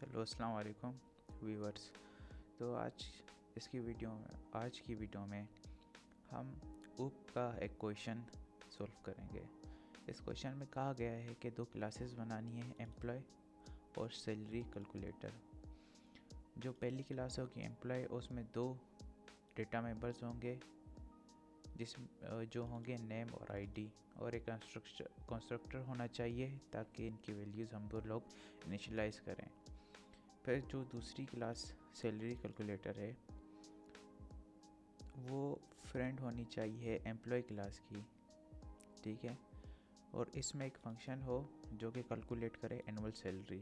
Hello अस्सलाम वालेकुम viewers. तो आज की वीडियो में हम ऊप का एक क्वेश्चन सॉल्व करेंगे। इस क्वेश्चन में कहा गया है कि दो क्लासेस बनानी है, एम्प्लॉय और सैलरी कैलकुलेटर। जो पहली क्लास होगी एम्प्लॉय, उसमें दो डेटा मेंबर्स होंगे जो होंगे नेम और आईडी, और एक कंस्ट्रक्टर होना चाहिए ताकि इनकी वैल्यूज़ हम लोग इनिशियलाइज करें। फिर जो दूसरी क्लास सैलरी कैलकुलेटर है वो फ्रेंड होनी चाहिए एम्प्लॉय क्लास की, ठीक है। और इसमें एक फंक्शन हो जो कि कैलकुलेट करे एनुअल सैलरी।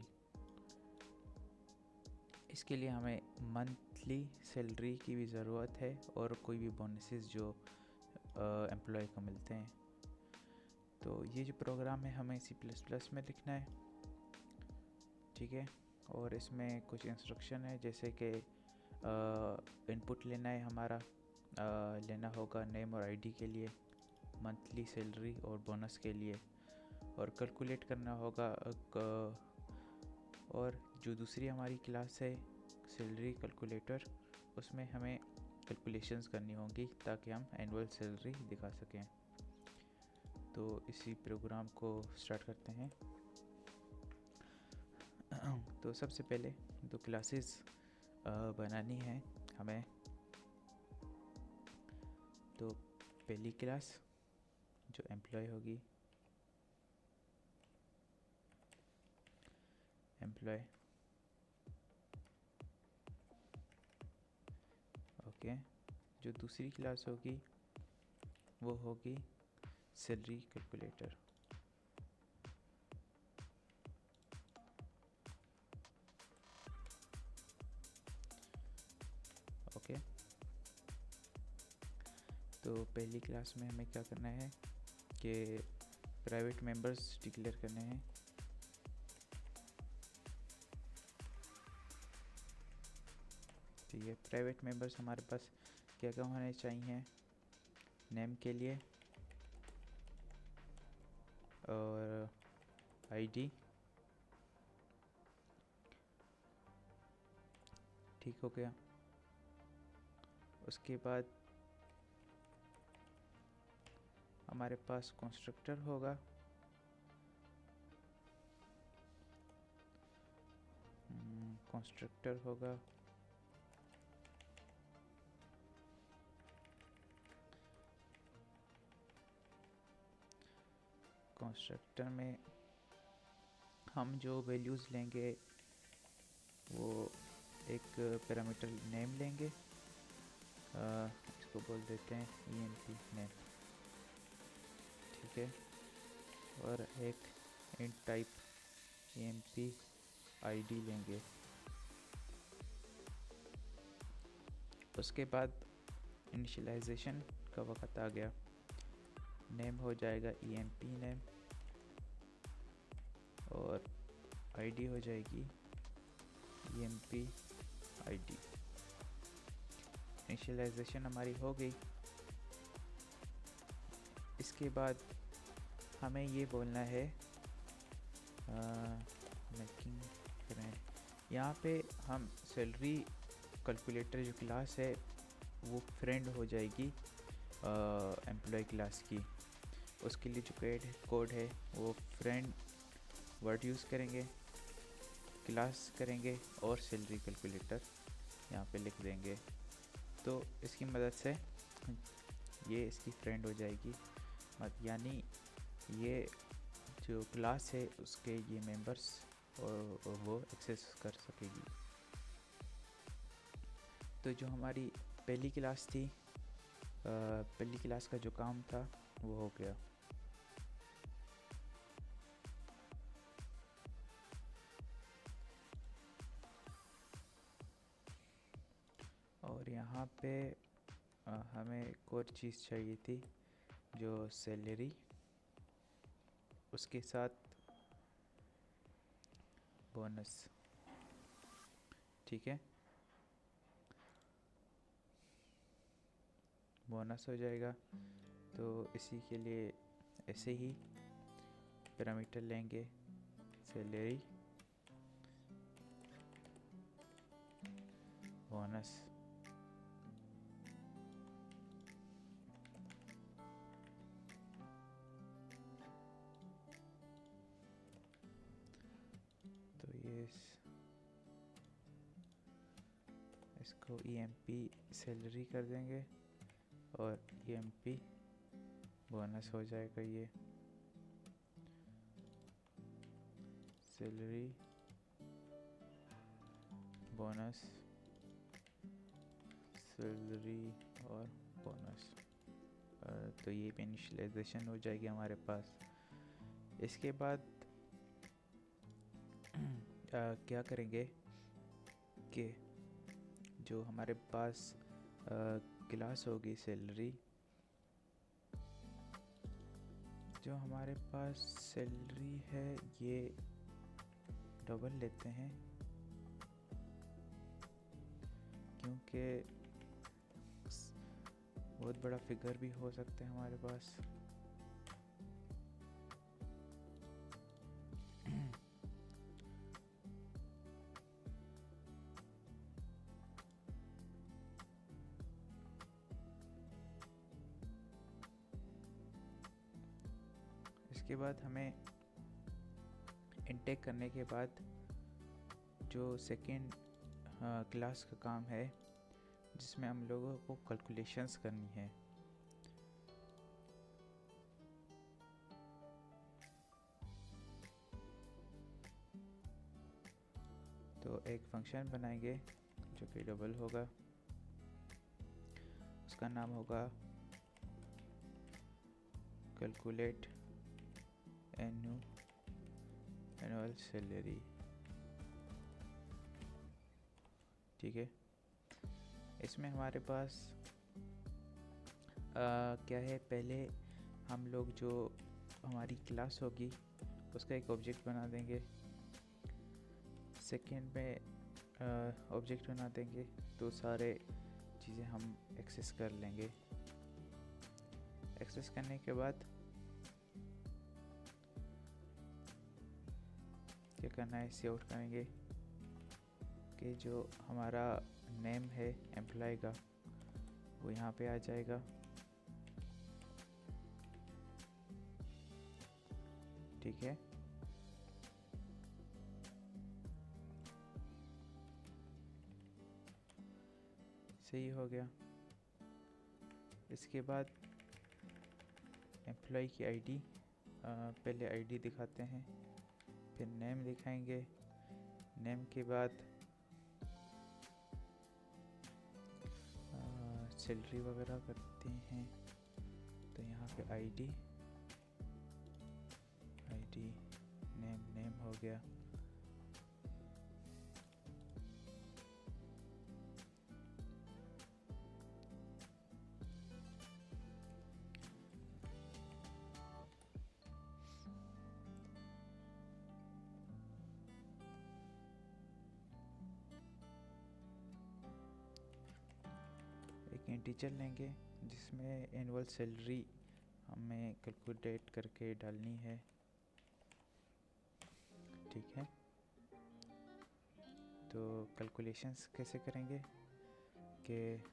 इसके लिए हमें मंथली सैलरी की भी ज़रूरत है और कोई भी बोनसेस जो एम्प्लॉय को मिलते हैं। तो ये जो प्रोग्राम है हमें C++ में लिखना है, ठीक है। और इसमें कुछ इंस्ट्रक्शन है, जैसे कि इनपुट लेना है हमारा, लेना होगा नेम और आईडी के लिए, मंथली सैलरी और बोनस के लिए, और कैलकुलेट करना होगा। और जो दूसरी हमारी क्लास है सैलरी कैलकुलेटर, उसमें हमें कैलकुलेशंस करनी होंगी ताकि हम एनुअल सैलरी दिखा सकें। तो इसी प्रोग्राम को स्टार्ट करते हैं। तो सबसे पहले दो क्लासेस बनानी है हमें। तो पहली क्लास जो एम्प्लॉय होगी, एम्प्लॉय, ओके। जो दूसरी क्लास होगी वो होगी सैलरी कैलकुलेटर, ओके। तो पहली क्लास में हमें क्या करना है कि प्राइवेट मेंबर्स डिक्लेयर करने हैं। ठीक है, प्राइवेट मेंबर्स हमारे पास क्या क्या होने चाहिए? नेम के लिए और आईडी, ठीक हो गया। उसके बाद हमारे पास कंस्ट्रक्टर होगा, कंस्ट्रक्टर होगा कंस्ट्रक्टर में हम जो वैल्यूज़ लेंगे वो एक पैरामीटर नेम लेंगे, इसको बोल देते हैं EMP नेम, ठीक है। और एक इंट टाइप EMP ID लेंगे। उसके बाद इनिशियलाइजेशन का वक्त आ गया। नेम हो जाएगा EMP नेम और आईडी हो जाएगी EMP ID। इनिशियलाइजेशन हमारी हो गई। इसके बाद हमें ये बोलना है मेकिंग फ्रेंड। यहाँ पे हम सैलरी कैलकुलेटर जो क्लास है वो फ्रेंड हो जाएगी एम्प्लॉय क्लास की। उसके लिए जो कोड है वो फ्रेंड वर्ड यूज़ करेंगे, क्लास करेंगे और सैलरी कैलकुलेटर यहाँ पे लिख देंगे। तो इसकी मदद से ये इसकी फ्रेंड हो जाएगी, यानी ये जो क्लास है उसके ये मेंबर्स और वो एक्सेस कर सकेगी। तो जो हमारी पहली क्लास थी, पहली क्लास का जो काम था वो हो गया। और यहाँ पे हमें एक और चीज़ चाहिए थी, जो सैलरी, उसके साथ बोनस, ठीक है। बोनस हो जाएगा। तो इसी के लिए ऐसे ही पैरामीटर लेंगे सैलरी बोनस। तो ये इसको EMP सैलरी कर देंगे और EMP बोनस हो जाएगा। ये सैलरी बोनस, सैलरी और बोनस। तो ये इनिशियलाइजेशन हो जाएगी हमारे पास। इसके बाद क्या करेंगे कि जो हमारे पास क्लास होगी सैलरी, जो हमारे पास सैलरी है ये डबल लेते हैं, क्योंकि बहुत बड़ा फिगर भी हो सकता है हमारे पास। इसके बाद हमें इनटेक करने के बाद जो सेकेंड क्लास का काम है, जिसमें हम लोगों को कैलकुलेशंस करनी है। तो एक फंक्शन बनाएंगे जो कि डबल होगा, उसका नाम होगा कैलकुलेट एनुअल सैलरी। ठीक है, इसमें हमारे पास क्या है, पहले हम लोग जो हमारी क्लास होगी उसका एक ऑब्जेक्ट बना देंगे। सेकेंड में ऑब्जेक्ट बना देंगे तो सारे चीज़ें हम एक्सेस कर लेंगे। एक्सेस करने के बाद क्या करना है, इसे आउट करेंगे कि जो हमारा नेम है एम्प्लॉय का वो यहाँ पे आ जाएगा। ठीक है, सही हो गया। इसके बाद एम्प्लॉय की आईडी, पहले आईडी दिखाते हैं, फिर नेम दिखाएंगे। नेम के बाद सैलरी वगैरह करते हैं, तो यहाँ पे आईडी नेम हो गया। एक इंटीजर लेंगे जिसमें एनुअल सैलरी हमें कैलकुलेट करके डालनी है। ठीक है, तो कैलकुलेशंस कैसे करेंगे कि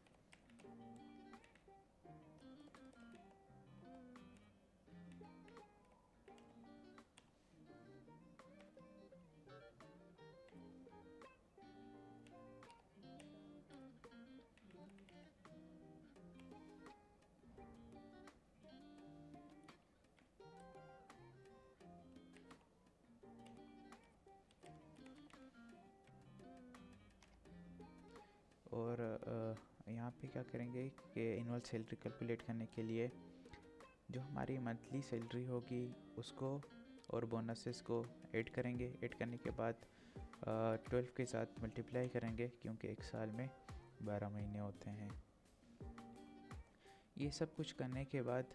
और यहाँ पे क्या करेंगे कि एनुअल सैलरी कैलकुलेट करने के लिए जो हमारी मंथली सैलरी होगी उसको और बोनसेस को ऐड करेंगे। ऐड करने के बाद 12 के साथ मल्टीप्लाई करेंगे, क्योंकि एक साल में 12 महीने होते हैं। ये सब कुछ करने के बाद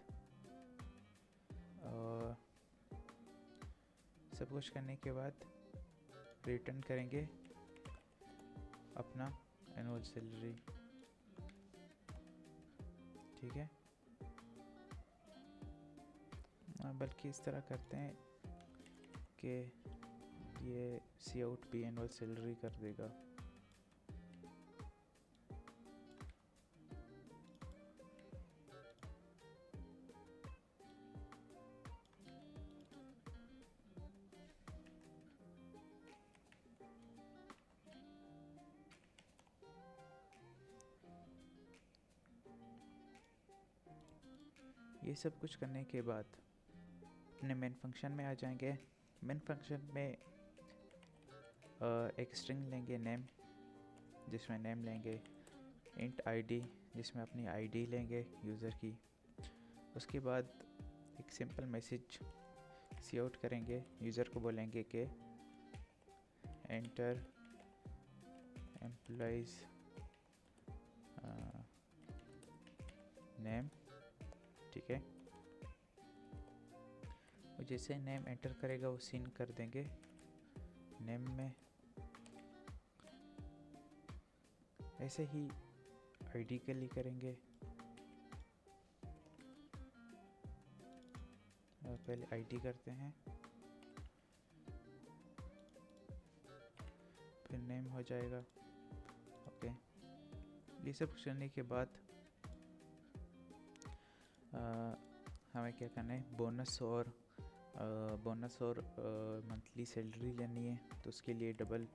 रिटर्न करेंगे अपना एनुअल सैलरी। ठीक है, बल्कि इस तरह करते हैं कि ये सी आउट भी एनुअल सैलरी कर देगा। ये सब कुछ करने के बाद अपने मेन फंक्शन में आ जाएंगे। मेन फंक्शन में एक स्ट्रिंग लेंगे नेम, जिसमें नेम लेंगे, इंट आईडी जिसमें अपनी आईडी लेंगे यूज़र की। उसके बाद एक सिंपल मैसेज सी आउट करेंगे, यूज़र को बोलेंगे कि एंटर एम्प्लॉइज़ नेम, ठीक है। और जैसे नेम एंटर करेगा वो सीन कर देंगे नेम में। ऐसे ही आईडी के लिए करेंगे। पहले आईडी करते हैं, फिर नेम हो जाएगा। ओके, ये सब करने के बाद हमें क्या करना है, बोनस और मंथली सैलरी लेनी है। तो उसके लिए डबल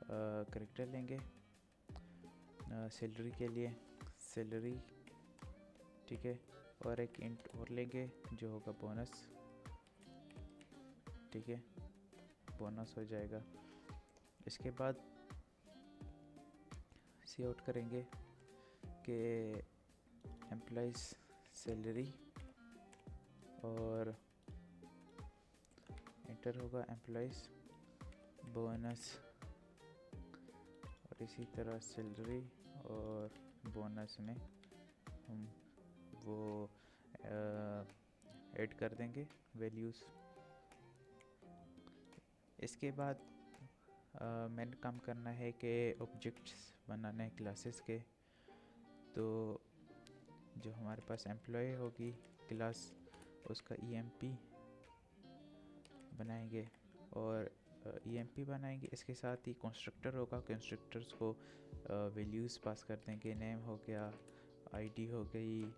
करेक्टर लेंगे सैलरी के लिए, सैलरी, ठीक है। और एक इंट और लेंगे जो होगा बोनस, ठीक है, बोनस हो जाएगा। इसके बाद सी आउट करेंगे कि एम्प्लॉइज़ सैलरी और एंटर होगा एम्प्लॉइज़ बोनस, और इसी तरह सैलरी और बोनस में हम वो ऐड कर देंगे वैल्यूज़। इसके बाद मेन काम करना है कि ऑब्जेक्ट्स बनाने हैं क्लासेस के। तो जो हमारे पास एम्प्लॉय होगी क्लास, उसका ईएमपी बनाएंगे और ईएमपी बनाएंगे। इसके साथ ही कंस्ट्रक्टर होगा, कंस्ट्रक्टर्स को वैल्यूज़ पास कर देंगे। नेम हो गया, आईडी हो गई,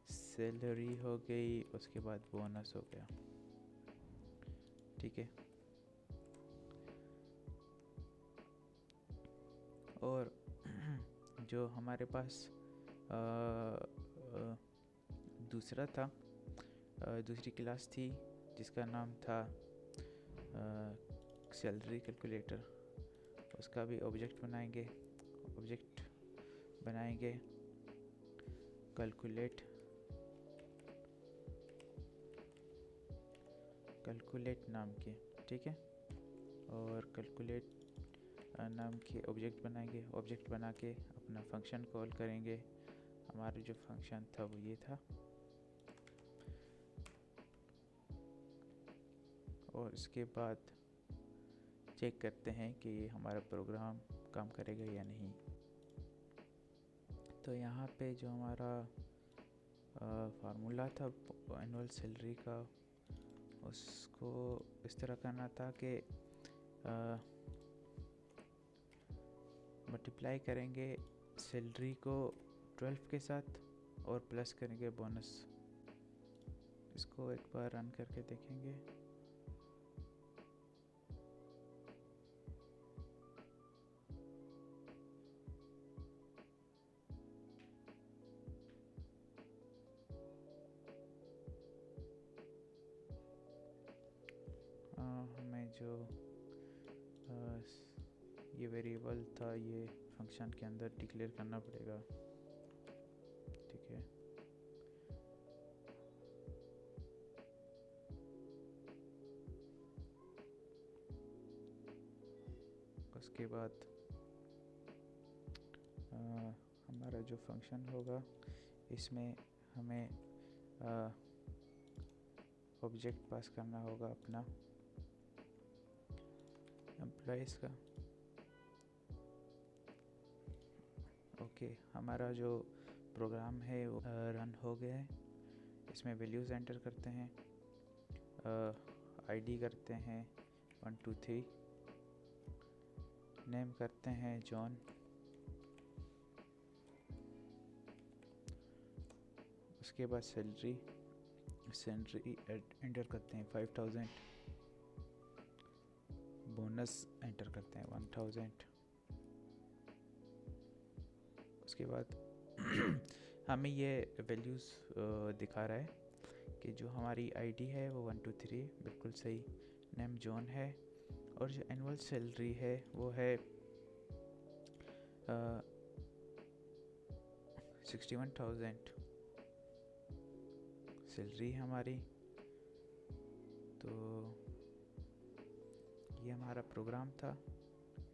सैलरी हो गई, उसके बाद बोनस हो गया, ठीक है। और जो हमारे पास दूसरा था, दूसरी क्लास थी जिसका नाम था सैलरी कैलकुलेटर, उसका भी ऑब्जेक्ट बनाएंगे। ऑब्जेक्ट बनाएंगे कैलकुलेट नाम की, ठीक है। और कैलकुलेट नाम के ऑब्जेक्ट बनाएंगे। ऑब्जेक्ट बना के अपना फंक्शन कॉल करेंगे। हमारा जो फंक्शन था वो ये था। और इसके बाद चेक करते हैं कि ये हमारा प्रोग्राम काम करेगा या नहीं। तो यहाँ पे जो हमारा फार्मूला था एनुअल सैलरी का, उसको इस तरह करना था कि मल्टीप्लाई करेंगे सैलरी को 12 के साथ और प्लस करेंगे बोनस। इसको एक बार रन करके देखेंगे। हमें जो ये वेरिएबल था ये फंक्शन के अंदर डिक्लेयर करना पड़ेगा, ठीक है। उसके बाद हमारा जो फंक्शन होगा इसमें हमें ऑब्जेक्ट पास करना होगा अपना एम्प्लॉइज़ का। ओके, हमारा जो प्रोग्राम है वो रन हो गया है। इसमें वैल्यूज़ एंटर करते हैं, आईडी करते हैं 1 2 3, नेम करते हैं जॉन, उसके बाद सैलरी एंटर करते हैं 5000, बोनस एंटर करते हैं 1000। उसके बाद हमें ये वैल्यूज़ दिखा रहा है कि जो हमारी आईडी है वो 123 बिल्कुल सही, नेम जॉन है, और जो एनुअल सैलरी है वो है 61,000 सैलरी है हमारी। तो ये हमारा प्रोग्राम था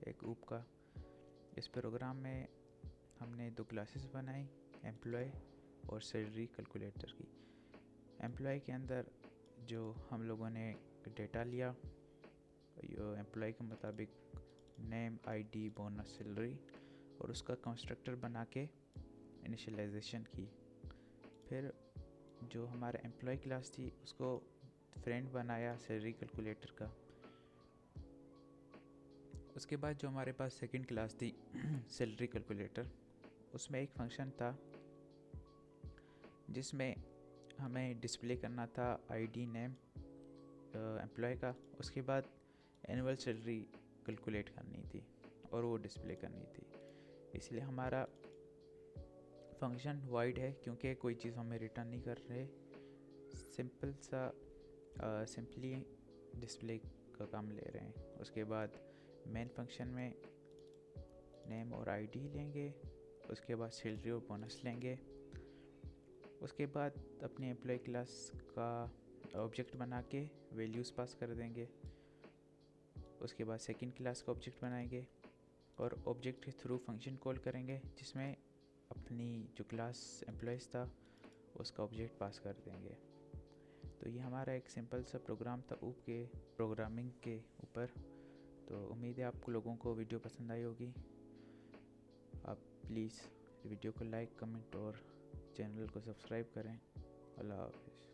एक ऊप का। इस प्रोग्राम में हमने 2 क्लासेस बनाई, एम्प्लॉय और सैलरी कैलकुलेटर की। एम्प्लॉय के अंदर जो हम लोगों ने डेटा लिया एम्प्लॉय के मुताबिक नेम, आईडी, बोनस, सैलरी, और उसका कंस्ट्रक्टर बना के इनिशियलाइजेशन की। फिर जो हमारा एम्प्लॉय क्लास थी उसको फ्रेंड बनाया सैलरी कैलकुलेटर का। उसके बाद जो हमारे पास सेकंड क्लास थी सैलरी कैलकुलेटर, उसमें एक फंक्शन था जिसमें हमें डिस्प्ले करना था आईडी, नेम एम्प्लॉय का। उसके बाद एनुअल सैलरी कैलकुलेट करनी थी और वो डिस्प्ले करनी थी। इसलिए हमारा फंक्शन वाइड है क्योंकि कोई चीज़ हमें रिटर्न नहीं कर रहे, सिंपली डिस्प्ले का काम ले रहे हैं। उसके बाद मेन फंक्शन में नेम और आईडी लेंगे, उसके बाद सैलरी और बोनस लेंगे। उसके बाद अपने एम्प्लॉय क्लास का ऑब्जेक्ट बना के वैल्यूज़ पास कर देंगे। उसके बाद सेकंड क्लास का ऑब्जेक्ट बनाएंगे और ऑब्जेक्ट के थ्रू फंक्शन कॉल करेंगे जिसमें अपनी जो क्लास एम्प्लॉयज़ था उसका ऑब्जेक्ट पास कर देंगे। तो ये हमारा एक सिंपल सा प्रोग्राम था ऊप के प्रोग्रामिंग के ऊपर। तो उम्मीद है आपको लोगों को वीडियो पसंद आई होगी। आप प्लीज़ वीडियो को लाइक, कमेंट और चैनल को सब्सक्राइब करें। अल्लाह हाफ़िज़।